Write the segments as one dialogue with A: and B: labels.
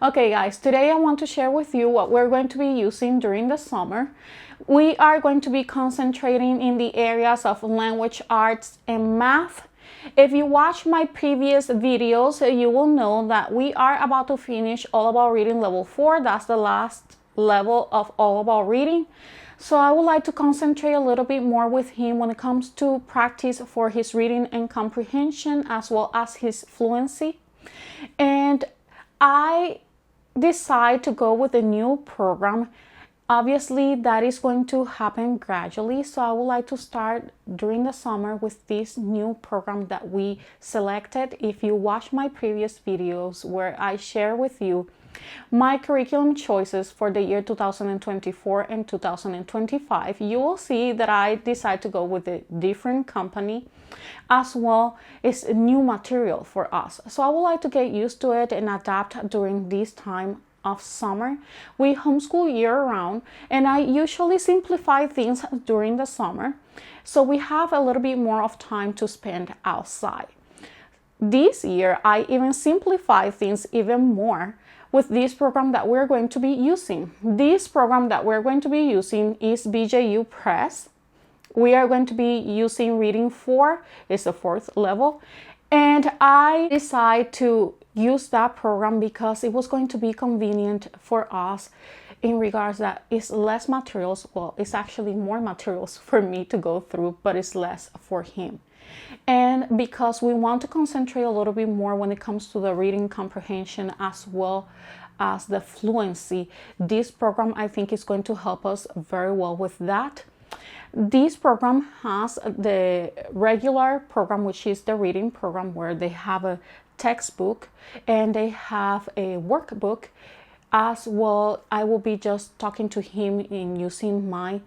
A: Okay guys, today I want to share with you what we're going to be using during the summer. We are going to be concentrating in the areas of language arts and math. If you watch my previous videos, you will know that we are about to finish All About Reading Level 4. That's the last level of All About Reading. So I would like to concentrate a little bit more with him when it comes to practice for his reading and comprehension as well as his fluency. And I decide to go with a new program. Obviously, that is going to happen gradually. So I would like to start during the summer with this new program that we selected. If you watch my previous videos where I share with you my curriculum choices for the year 2024 and 2025, you will see that I decided to go with a different company as well as new material for us. So I would like to get used to it and adapt during this time of summer. We homeschool year-round, and I usually simplify things during the summer, so we have a little bit more of time to spend outside. This year, I even simplify things even more with this program that we're going to be using. This program that we're going to be using is BJU Press. We are going to be using Reading 4, it's the 4th level. And I decided to use that program because it was going to be convenient for us in regards that it's less materials. Well, it's actually more materials for me to go through, but it's less for him. And because we want to concentrate a little bit more when it comes to the reading comprehension as well as the fluency, this program I think is going to help us very well with that. This program has the regular program, which is the reading program, where they have a textbook and they have a workbook as well. I will be just talking to him in using my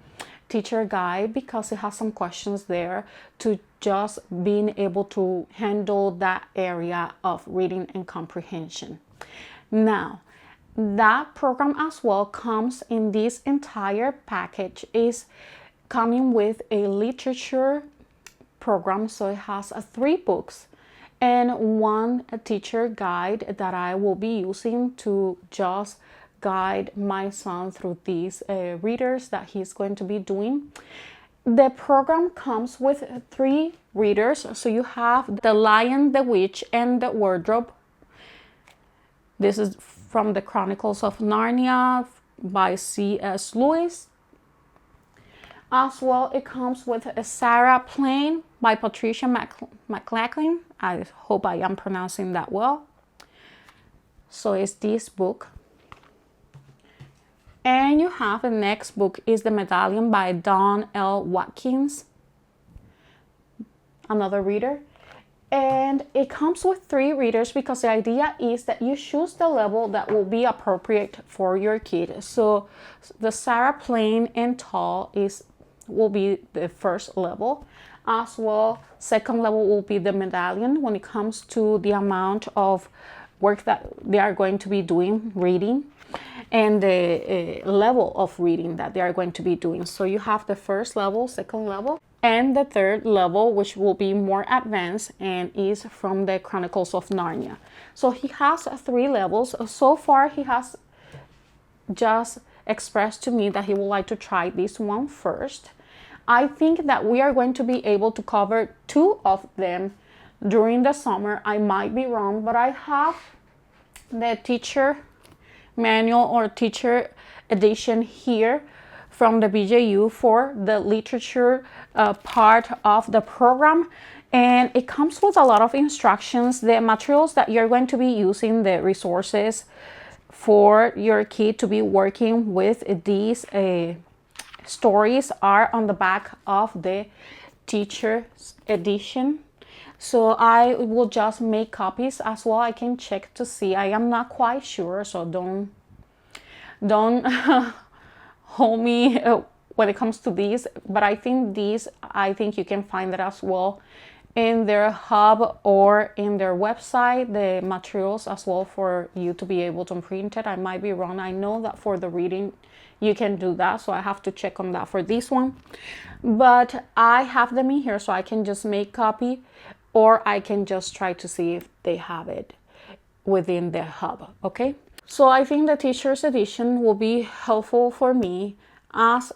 A: teacher guide because it has some questions there to just being able to handle that area of reading and comprehension. Now, that program as well comes in this entire package, is coming with a literature program. So it has 3 books and 1 teacher guide that I will be using to just guide my son through these readers that he's going to be doing. The program comes with 3 readers. So you have The Lion, the Witch, and the Wardrobe. This is from the Chronicles of Narnia by C.S. Lewis. As well, it comes with a Sarah Plain by Patricia McLachlan. I hope I am pronouncing that well. So it's this book. And you have the next book is The Medallion by Don L. Watkins, another reader. And it comes with 3 readers because the idea is that you choose the level that will be appropriate for your kid. So the Sarah Plain and Tall will be the 1st level. As well, 2nd level will be The Medallion when it comes to the amount of work that they are going to be doing, reading, and the level of reading that they are going to be doing. So you have the 1st level, 2nd level, and the 3rd level, which will be more advanced and is from the Chronicles of Narnia. So he has 3 levels. So far, he has just expressed to me that he would like to try this one first. I think that we are going to be able to cover 2 of them during the summer. I might be wrong, but I have the teacher manual or teacher edition here from the BJU for the literature part of the program, and it comes with a lot of instructions, the materials that you're going to be using, the resources for your kid to be working with. These stories are on the back of the teacher's edition. So I will just make copies as well. I can check to see. I am not quite sure, so don't hold me when it comes to these. But I think you can find it as well in their hub or in their website, the materials as well for you to be able to print it. I might be wrong. I know that for the reading you can do that, so I have to check on that for this one. But I have them in here, so I can just make copy, or I can just try to see if they have it within the hub. Okay, So I think the teacher's edition will be helpful for me as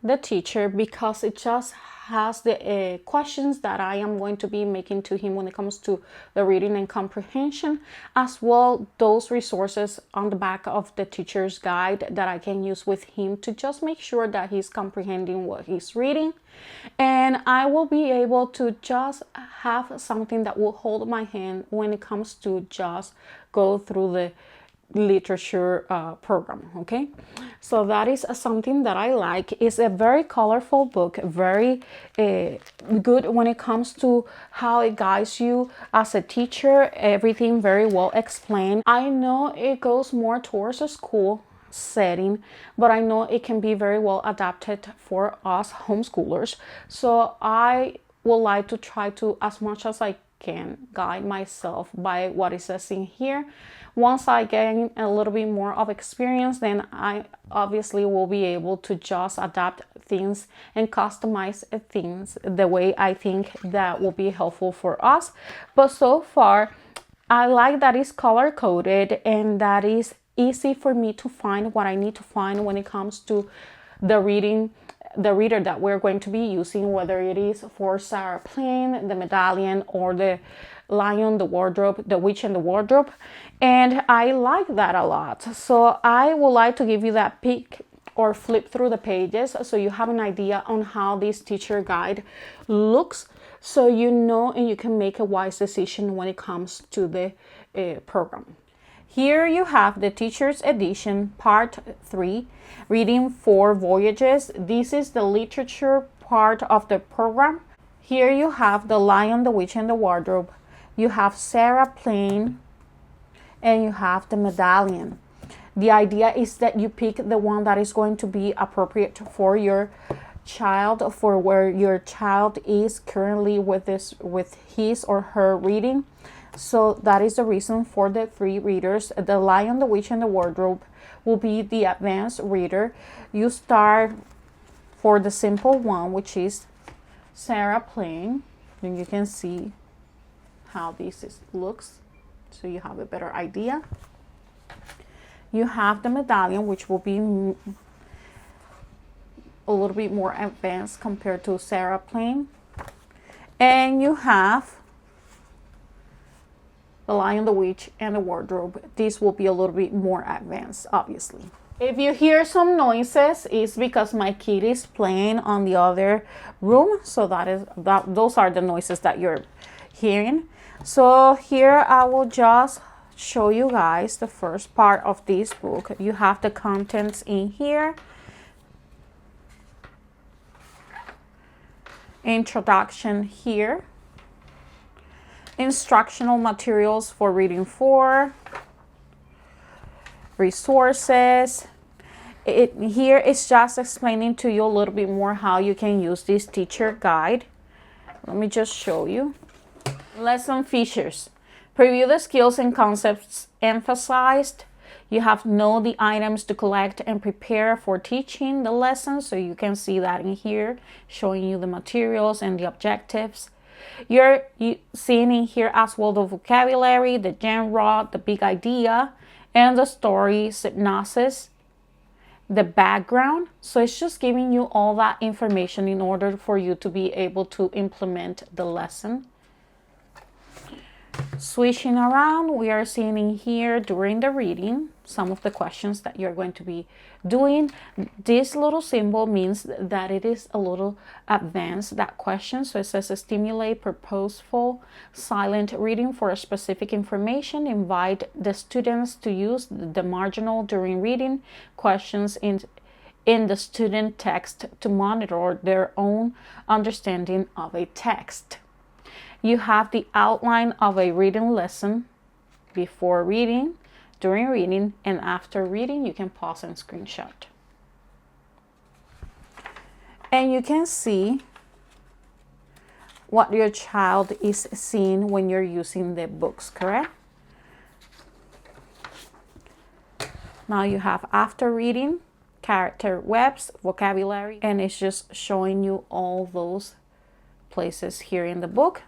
A: the teacher, because it just has the questions that I am going to be making to him when it comes to the reading and comprehension, as well those resources on the back of the teacher's guide that I can use with him to just make sure that he's comprehending what he's reading. And I will be able to just have something that will hold my hand when it comes to just go through the literature program. Okay, so that is something that I like. It's a very colorful book, very good when it comes to how it guides you as a teacher. Everything very well explained. I know it goes more towards a school setting, but I know it can be very well adapted for us homeschoolers. So I would like to try to, as much as I can, guide myself by what it says in here. Once I gain a little bit more of experience, then I obviously will be able to just adapt things and customize things the way I think that will be helpful for us. But so far, I like that it's color coded and that is easy for me to find what I need to find when it comes to the reader that we're going to be using, whether it is for Sarah Plain, the Medallion, or the Lion, the Wardrobe, the Witch and the Wardrobe. And I like that a lot. So I would like to give you that peek or flip through the pages so you have an idea on how this teacher guide looks, so you know and you can make a wise decision when it comes to the program. Here you have the teacher's edition, part 3, reading 4 voyages. This is the literature part of the program. Here you have the Lion, the Witch and the Wardrobe. You have Sarah Plain, and you have the Medallion. The idea is that you pick the one that is going to be appropriate for your child, for where your child is currently with his or her reading. So that is the reason for the 3 readers. The Lion, the Witch and the Wardrobe will be the advanced reader. You start for the simple one, which is Sarah Plain, and you can see how this looks, so you have a better idea. You have the Medallion, which will be a little bit more advanced compared to Sarah Plain. And you have the Lion, the Witch and the Wardrobe. This will be a little bit more advanced, obviously. If you hear some noises, it's because my kid is playing on the other room. So those are the noises that you're hearing. So here I will just show you guys the first part of this book. You have the contents in here. Introduction here. Instructional materials for reading 4. Resources. Here it's just explaining to you a little bit more how you can use this teacher guide. Let me just show you. Lesson features. Preview the skills and concepts emphasized. You have know the items to collect and prepare for teaching the lesson. So you can see that in here, showing you the materials and the objectives. You're seeing in here as well the vocabulary, the genre, the big idea, and the story synopsis, the background. So it's just giving you all that information in order for you to be able to implement the lesson. Switching around, we are seeing in here during the reading some of the questions that you're going to be doing. This little symbol means that it is a little advanced, that question. So it says stimulate purposeful silent reading for a specific information. Invite the students to use the marginal during reading questions in the student text to monitor their own understanding of a text. You have the outline of a reading lesson before reading, during reading, and after reading. You can pause and screenshot. And you can see what your child is seeing when you're using the books, correct? Now you have after reading, character webs, vocabulary, and it's just showing you all those places here in the book.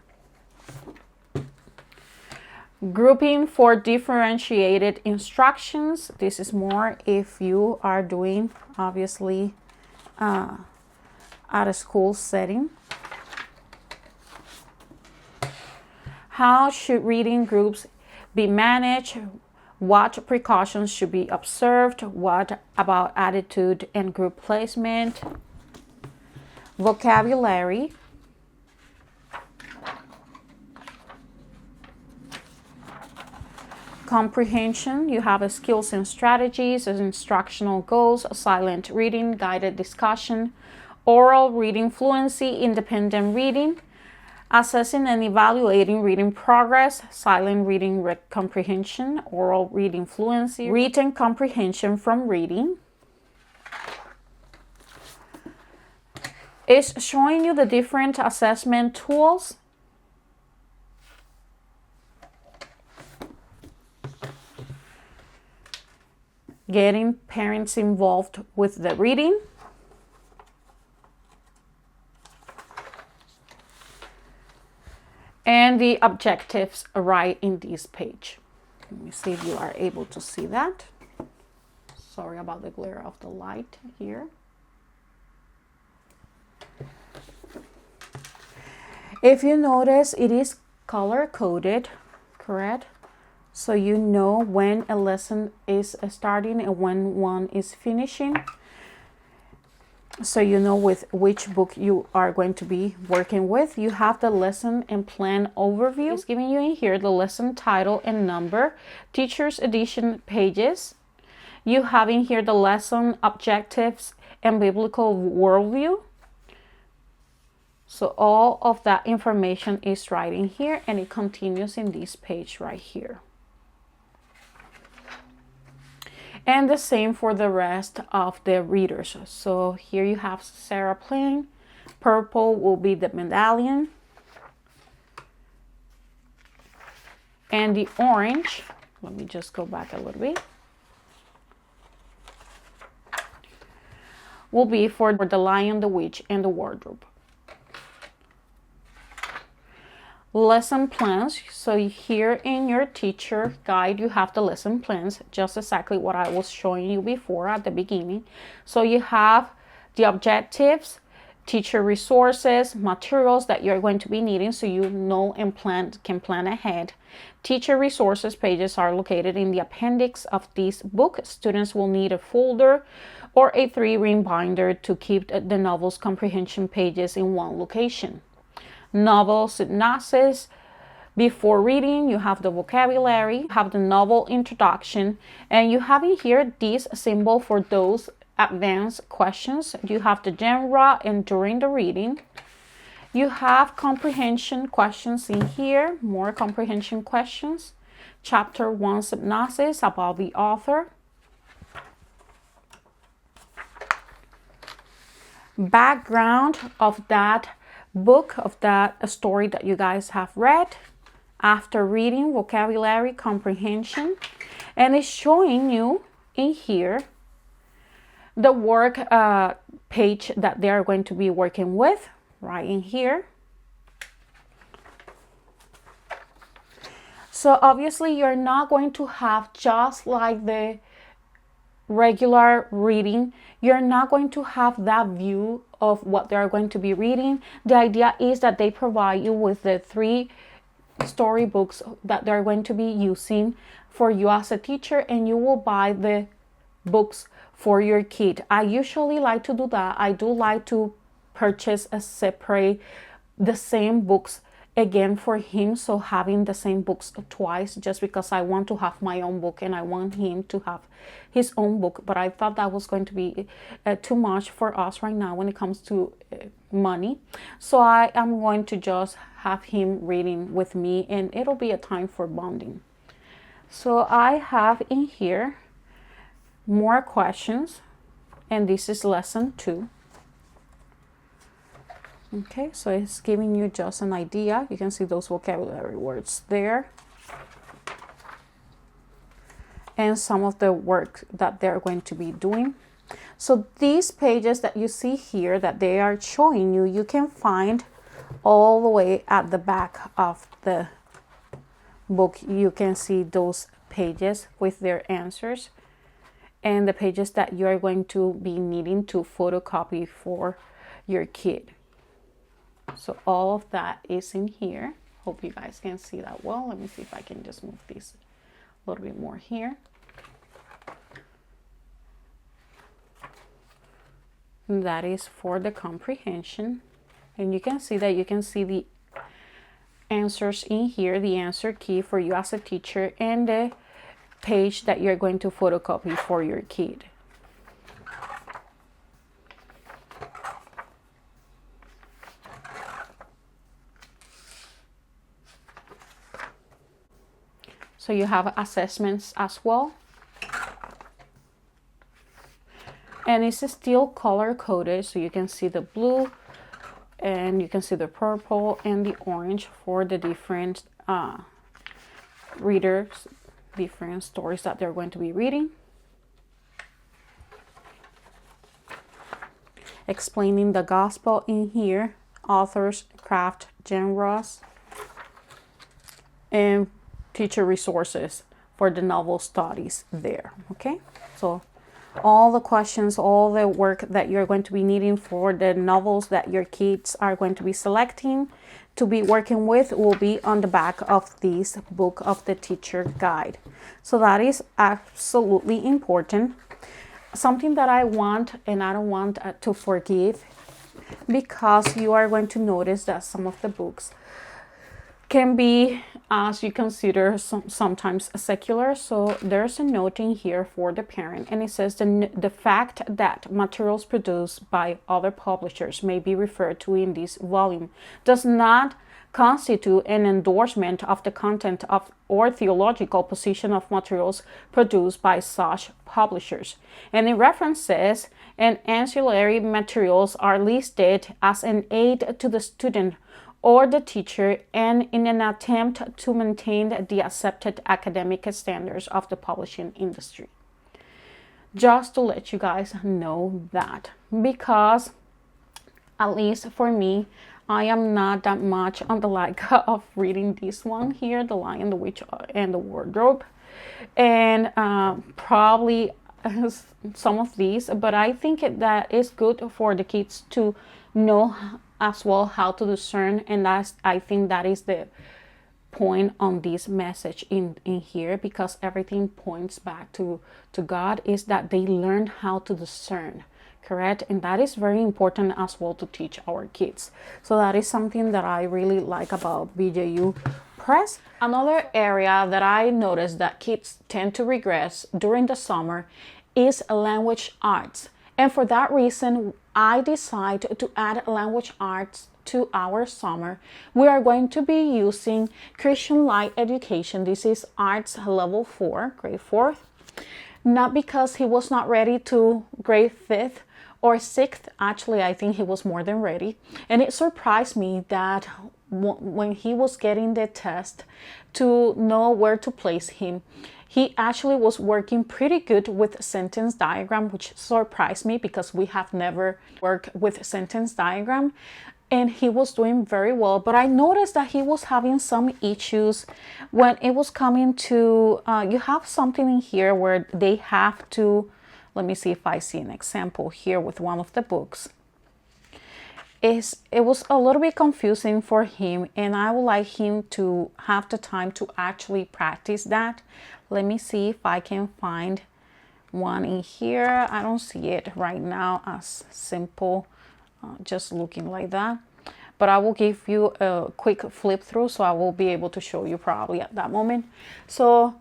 A: Grouping for differentiated instructions. This is more if you are doing, obviously, at a school setting. How should reading groups be managed? What precautions should be observed? What about attitude and group placement? Vocabulary. Comprehension, you have skills and strategies, instructional goals, silent reading, guided discussion, oral reading fluency, independent reading, assessing and evaluating reading progress, silent reading comprehension, oral reading fluency, written comprehension from reading. It's showing you the different assessment tools. Getting parents involved with the reading. And the objectives right in this page. Let me see if you are able to see that. Sorry about the glare of the light here. If you notice, it is color coded, correct? So you know when a lesson is starting and when one is finishing. So you know with which book you are going to be working with. You have the lesson and plan overview. It's giving you in here the lesson title and number, teacher's edition pages. You have in here the lesson objectives and biblical worldview. So all of that information is right in here, and it continues in this page right here. And the same for the rest of the readers. So here you have Sarah Plain. Purple will be the medallion. And the orange, let me just go back a little bit, will be for the lion, the witch, and the wardrobe. Lesson plans. So here in your teacher guide, you have the lesson plans, just exactly what I was showing you before at the beginning. So you have the objectives, teacher resources, materials that you're going to be needing, so you know and can plan ahead. Teacher resources pages are located in the appendix of this book. Students will need a folder or a 3-ring binder to keep the novel's comprehension pages in one location. Novel synopsis. Before reading, you have the vocabulary, you have the novel introduction, and you have in here this symbol for those advanced questions. You have the genre and during the reading. You have comprehension questions in here, more comprehension questions. Chapter 1 synopsis about the author. Background of that book, of that story that you guys have read. After reading, vocabulary, comprehension, and it's showing you in here the work page that they are going to be working with right in here. So obviously you're not going to have just like the regular reading, you're not going to have that view of what they're going to be reading. The idea is that they provide you with the 3 storybooks that they're going to be using for you as a teacher, and you will buy the books for your kid. I usually like to do that. I do like to purchase a separate, the same books again for him, so having the same books twice, just because I want to have my own book and I want him to have his own book. But I thought that was going to be too much for us right now when it comes to money, so I am going to just have him reading with me, and it'll be a time for bonding. So I have in here more questions, and this is lesson 2. Okay, so it's giving you just an idea. You can see those vocabulary words there. And some of the work that they're going to be doing. So these pages that you see here that they are showing you, you can find all the way at the back of the book, you can see those pages with their answers and the pages that you are going to be needing to photocopy for your kid. So all of that is in here. Hope you guys can see that well. Let me see if I can just move this a little bit more here. And that is for the comprehension. And you can see that you can see the answers in here, the answer key for you as a teacher, and the page that you're going to photocopy for your kid. So you have assessments as well. And it's still color coded, so you can see the blue and you can see the purple and the orange for the different readers, different stories that they're going to be reading. Explaining the gospel in here, authors, craft, genres, and teacher resources for the novel studies there. Okay, so all the questions, all the work that you're going to be needing for the novels that your kids are going to be selecting to be working with will be on the back of this book of the teacher guide. So that is absolutely important. Something that I want and I don't want to forgive, because you are going to notice that some of the books can be, as you consider, sometimes secular. So there's a note in here for the parent, and it says the fact that materials produced by other publishers may be referred to in this volume does not constitute an endorsement of the content of or theological position of materials produced by such publishers. And in references and ancillary materials are listed as an aid to the student or the teacher, and in an attempt to maintain the accepted academic standards of the publishing industry. Just to let you guys know that, because at least for me, I am not that much on the like of reading this one here, The Lion, the Witch, and the Wardrobe, and probably some of these, but I think that is good for the kids to know as well how to discern, and I think that is the point on this message in here, because everything points back to God, is that they learn how to discern, correct? And that is very important as well to teach our kids. So that is something that I really like about BJU Press. Another area that I noticed that kids tend to regress during the summer is language arts. And for that reason, I decided to add language arts to our summer. We are going to be using Christian Light Education. This is Arts Level 4, grade 4th. Not because he was not ready to grade 5th or 6th. Actually, I think he was more than ready. And it surprised me that when he was getting the test to know where to place him, he actually was working pretty good with sentence diagram, which surprised me because we have never worked with sentence diagram. And he was doing very well, but I noticed that he was having some issues when it was coming to, you have something in here where they have to, let me see if I see an example here with one of the books. It was a little bit confusing for him, and I would like him to have the time to actually practice that. Let me see if I can find one in here. I don't see it right now as simple, just looking like that. But I will give you a quick flip through, so I will be able to show you probably at that moment. So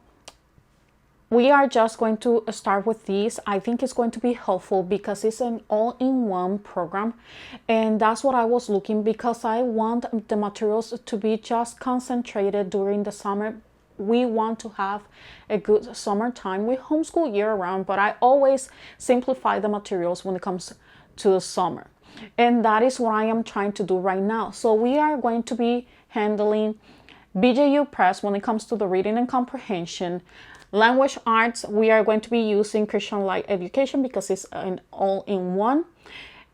A: we are just going to start with these. I think it's going to be helpful because it's an all-in-one program, and that's what I was looking, because I want the materials to be just concentrated during the summer. We want to have a good summertime. We homeschool year-round, but I always simplify the materials when it comes to the summer, and that is what I am trying to do right now. So we are going to be handling BJU Press when it comes to the reading and comprehension. Language arts, we are going to be using Christian Light Education because it's an all-in-one.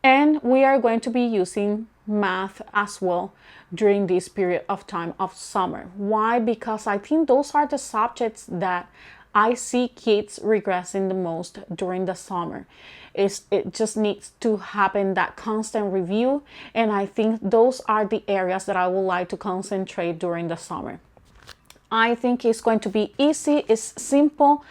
A: And we are going to be using math as well during this period of time of summer. Why? Because I think those are the subjects that I see kids regressing the most during the summer. It just needs to happen, that constant review, and I think those are the areas that I would like to concentrate during the summer. I think it's going to be easy, it's simple,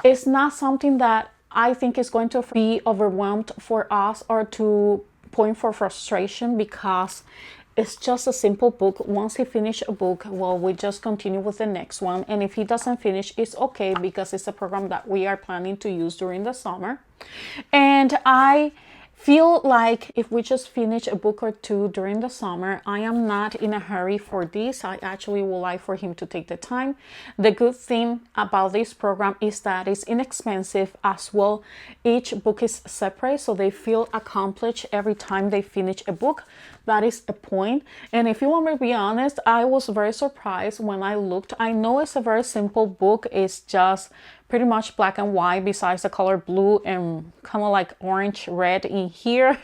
A: it's not something that I think is going to be overwhelmed for us or to point for frustration, because it's just a simple book. Once he finishes a book, well, we just continue with the next one. And if he doesn't finish, it's okay, because it's a program that we are planning to use during the summer. And I feel like if we just finish a book or two during the summer, I am not in a hurry for this. I actually would like for him to take the time. The good thing about this program is that it's inexpensive as well. Each book is separate, so they feel accomplished every time they finish a book. That is a point. And if you want me to be honest, I was very surprised when I looked. I know it's a very simple book. It's just pretty much black and white, besides the color blue and kind of like orange red in here.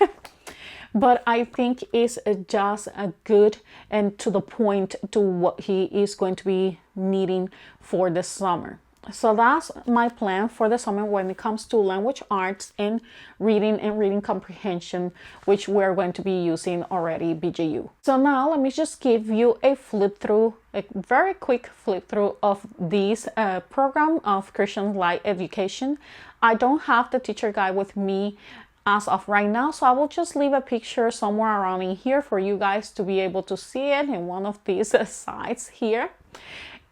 A: But I think it's just a good and to the point to what he is going to be needing for the summer. So that's my plan for the summer when it comes to language arts and reading comprehension, which we're going to be using already BJU. So now let me just give you a flip through, a very quick flip through of this program of Christian Light Education. I don't have the teacher guide with me as of right now, so I will just leave a picture somewhere around in here for you guys to be able to see it in one of these sites here.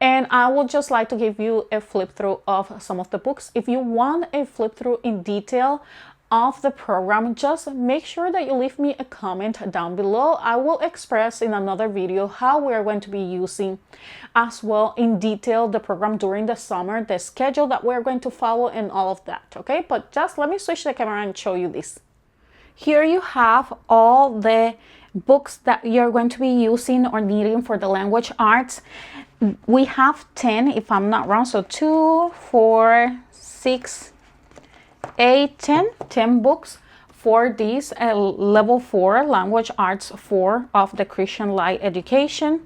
A: And I would just like to give you a flip through of some of the books. If you want a flip through in detail of the program, just make sure that you leave me a comment down below. I will express in another video how we are going to be using as well in detail the program during the summer, the schedule that we're going to follow and all of that, okay? But just let me switch the camera and show you this. Here you have all the books that you're going to be using or needing for the language arts. We have 10, if I'm not wrong, so 2, 4, 6, 8, 10 books for this level 4 language arts 4 of the Christian Light Education.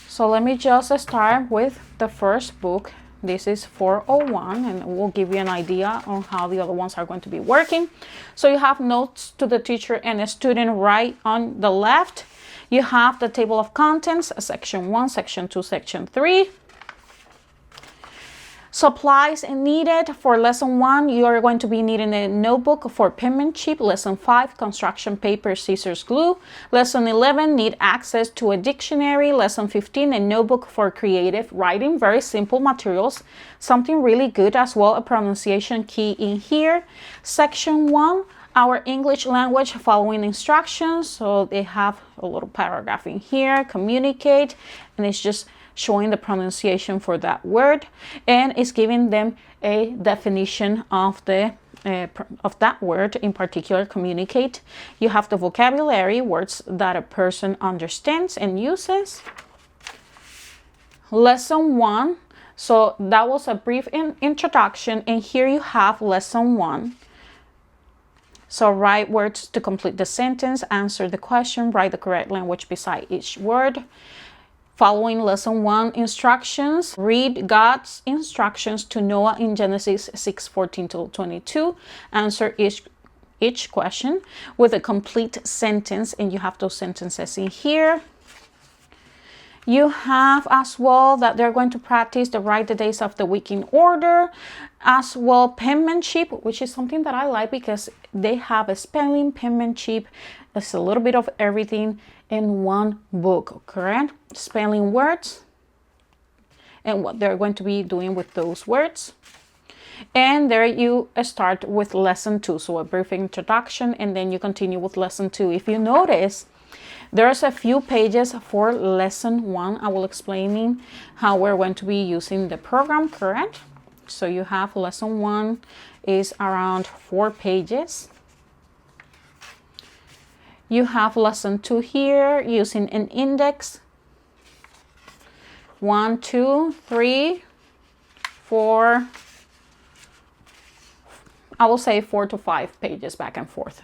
A: So let me just start with the first book. This is 401, and we'll give you an idea on how the other ones are going to be working. So you have notes to the teacher and a student right on the left. You have the table of contents, section 1, section 2, section 3. Supplies needed for lesson 1, you are going to be needing a notebook for penmanship. Lesson 5, construction paper, scissors, glue. Lesson 11, need access to a dictionary. Lesson 15, a notebook for creative writing. Very simple materials. Something really good as well, a pronunciation key in here. Section 1, our English language following instructions. So they have a little paragraph in here, communicate, and it's just showing the pronunciation for that word, and it's giving them a definition of the of that word in particular, communicate. You have the vocabulary, words that a person understands and uses. Lesson 1, so that was a brief introduction, and here you have lesson 1. So write words to complete the sentence, answer the question, write the correct language beside each word. Following lesson 1 instructions, read God's instructions to Noah in Genesis 6:14-22. Answer each question with a complete sentence, and you have those sentences in here. You have as well that they're going to practice to write the days of the week in order, as well penmanship, which is something that I like because they have a spelling, penmanship. It's a little bit of everything in one book, correct? Spelling words and what they're going to be doing with those words. And there you start with lesson 2, so a brief introduction, and then you continue with lesson 2. If you notice, there's a few pages for lesson 1. I will explaining how we're going to be using the program, correct? So you have lesson 1 is around 4 pages. You have lesson 2 here using an index. 1, 2, 3, 4. I will say 4 to 5 pages back and forth.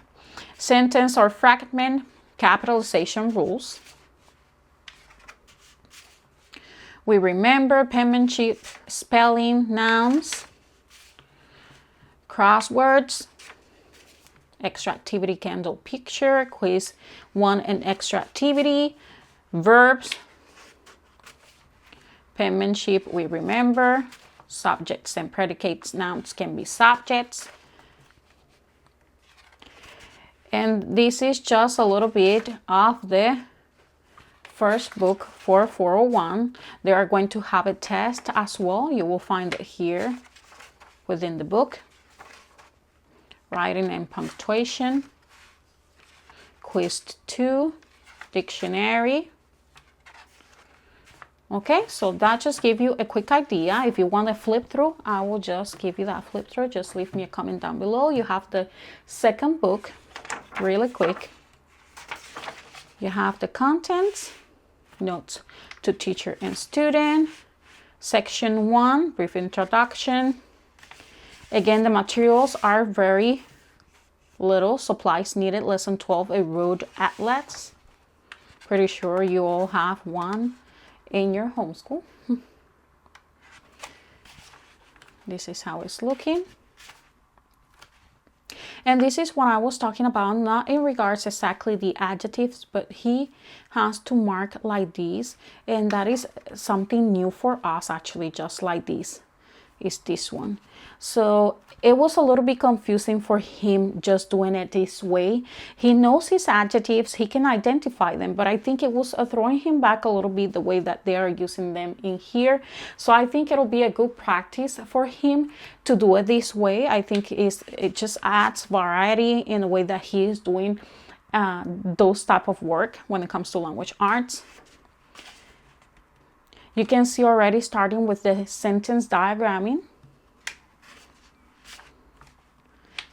A: Sentence or fragment capitalization rules. We remember penmanship, spelling, nouns, crosswords, extra activity, candle picture, quiz 1 and extra activity, verbs, penmanship, we remember, subjects and predicates, nouns can be subjects. And this is just a little bit of the first book for 401. They are going to have a test as well. You will find it here within the book. Writing and punctuation. Quiz 2. Dictionary. Okay, so that just give you a quick idea. If you want a flip through, I will just give you that flip through. Just leave me a comment down below. You have the second book really quick. You have the contents, notes to teacher and student, section 1, brief introduction. Again, the materials are very little. Supplies needed, lesson 12, a road atlas. Pretty sure you all have one in your homeschool. This is how it's looking. And this is what I was talking about, not in regards exactly the adjectives, but he has to mark like this. And that is something new for us, actually, just like this is this one. So it was a little bit confusing for him just doing it this way. He knows his adjectives, he can identify them, but I think it was throwing him back a little bit the way that they are using them in here. So I think it'll be a good practice for him to do it this way. I think it just adds variety in the way that he is doing those type of work when it comes to language arts. You can see already starting with the sentence diagramming,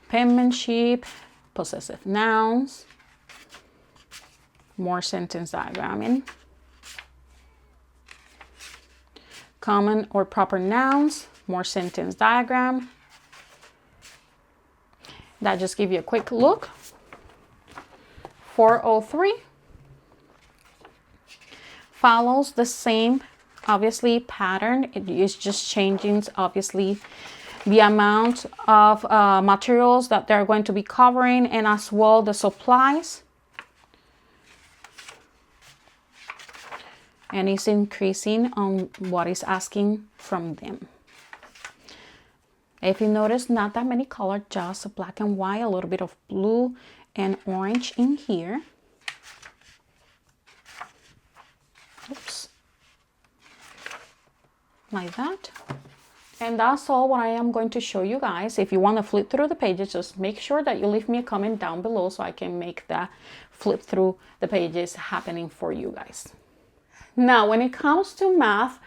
A: penmanship, possessive nouns, more sentence diagramming, common or proper nouns, more sentence diagram. That just give you a quick look. 403 follows the same obviously pattern. It is just changing obviously the amount of materials that they're going to be covering, and as well the supplies, and it's increasing on what is asking from them. If you notice, not that many colors, just black and white, a little bit of blue and orange in here. Oops. Like that. And that's all what I am going to show you guys. If you want to flip through the pages, just make sure that you leave me a comment down below so I can make that flip through the pages happening for you guys. Now, when it comes to math,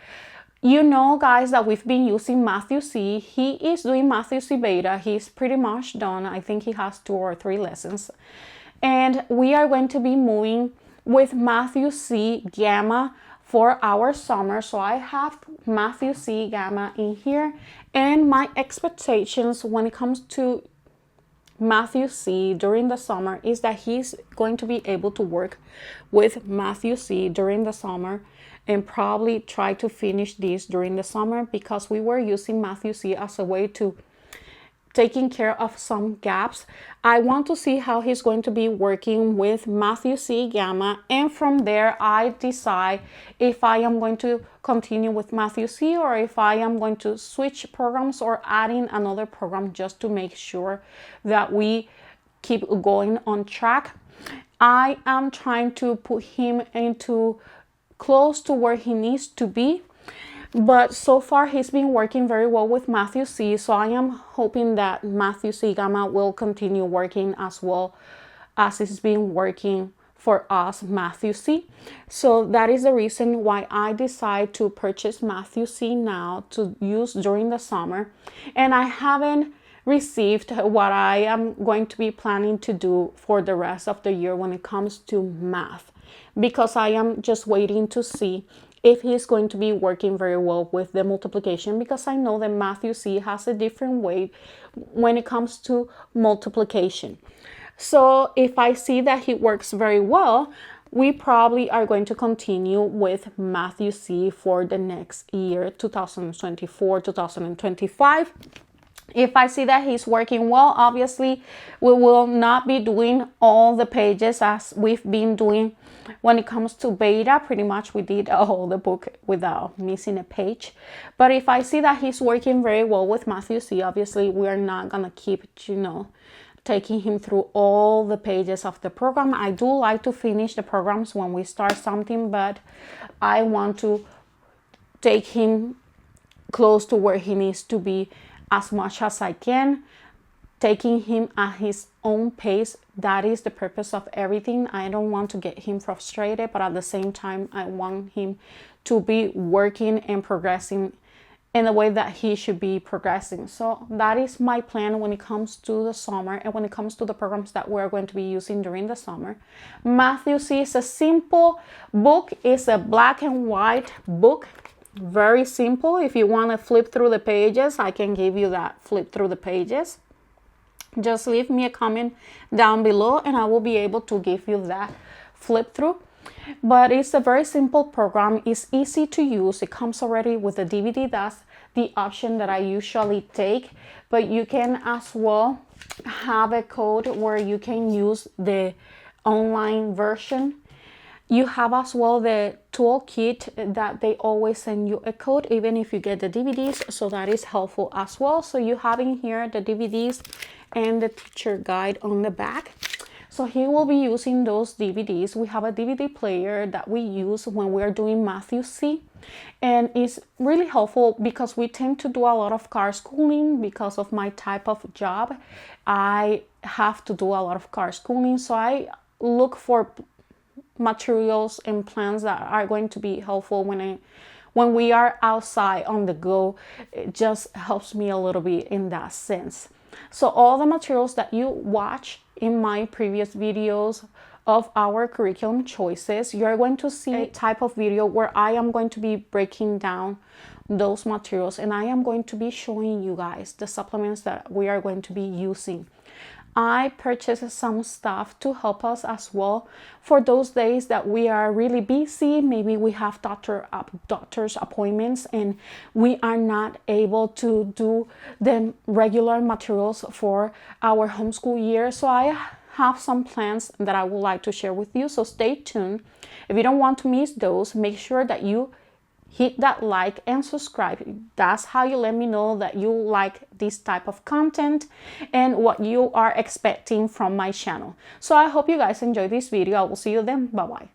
A: you know, guys, that we've been using Matthew C. He is doing Matthew C beta. He's pretty much done. I think he has 2 or 3 lessons. And we are going to be moving with Matthew C Gamma for our summer. So I have Matthew C Gamma in here, and my expectations when it comes to Matthew C during the summer is that he's going to be able to work with Matthew C during the summer and probably try to finish this during the summer, because we were using Matthew C as a way to taking care of some gaps. I want to see how he's going to be working with Matthew C Gamma, and from there I decide if I am going to continue with Matthew C or if I am going to switch programs or adding another program just to make sure that we keep going on track. I am trying to put him into close to where he needs to be, but so far he's been working very well with Matthew C, so I am hoping that Matthew C Gamma will continue working as well as it's been working for us, Matthew C. So that is the reason why I decide to purchase Matthew C now to use during the summer, and I haven't received what I am going to be planning to do for the rest of the year when it comes to math, because I am just waiting to see if he's going to be working very well with the multiplication, because I know that Matthew C has a different way when it comes to multiplication. So if I see that he works very well, we probably are going to continue with Matthew C for the next year, 2024, 2025. If I see that he's working well, obviously we will not be doing all the pages as we've been doing when it comes to beta. Pretty much we did all the book without missing a page. But if I see that he's working very well with Matthew C, obviously we're not gonna keep, taking him through all the pages of the program. I do like to finish the programs when we start something, but I want to take him close to where he needs to be as much as I can, taking him at his own pace. That is the purpose of everything. I don't want to get him frustrated, but at the same time, I want him to be working and progressing in the way that he should be progressing. So that is my plan when it comes to the summer and when it comes to the programs that we're going to be using during the summer. Matthew C is a simple book. It's a black and white book. Very simple. If you want to flip through the pages, I can give you that flip through the pages. Just leave me a comment down below and I will be able to give you that flip through. But it's a very simple program. It's easy to use. It comes already with a DVD. That's the option that I usually take. But you can as well have a code where you can use the online version. You have as well the toolkit that they always send you a code even if you get the DVDs, so that is helpful as well. So you have in here the DVDs and the teacher guide on the back. So he will be using those DVDs. We have a DVD player that we use when we're doing Matthew C, and it's really helpful because we tend to do a lot of car schooling. Because of my type of job, I have to do a lot of car schooling, so I look for materials and plans that are going to be helpful when we are outside on the go. It just helps me a little bit in that sense. So all the materials that you watch in my previous videos of our curriculum choices, you're going to see a type of video where I am going to be breaking down those materials and I am going to be showing you guys the supplements that we are going to be using. I purchased some stuff to help us as well for those days that we are really busy. Maybe we have doctor's appointments and we are not able to do the regular materials for our homeschool year. So I have some plans that I would like to share with you. So stay tuned. If you don't want to miss those, make sure that you hit that like and subscribe. That's how you let me know that you like this type of content and what you are expecting from my channel. So I hope you guys enjoy this video. I will see you then. Bye bye.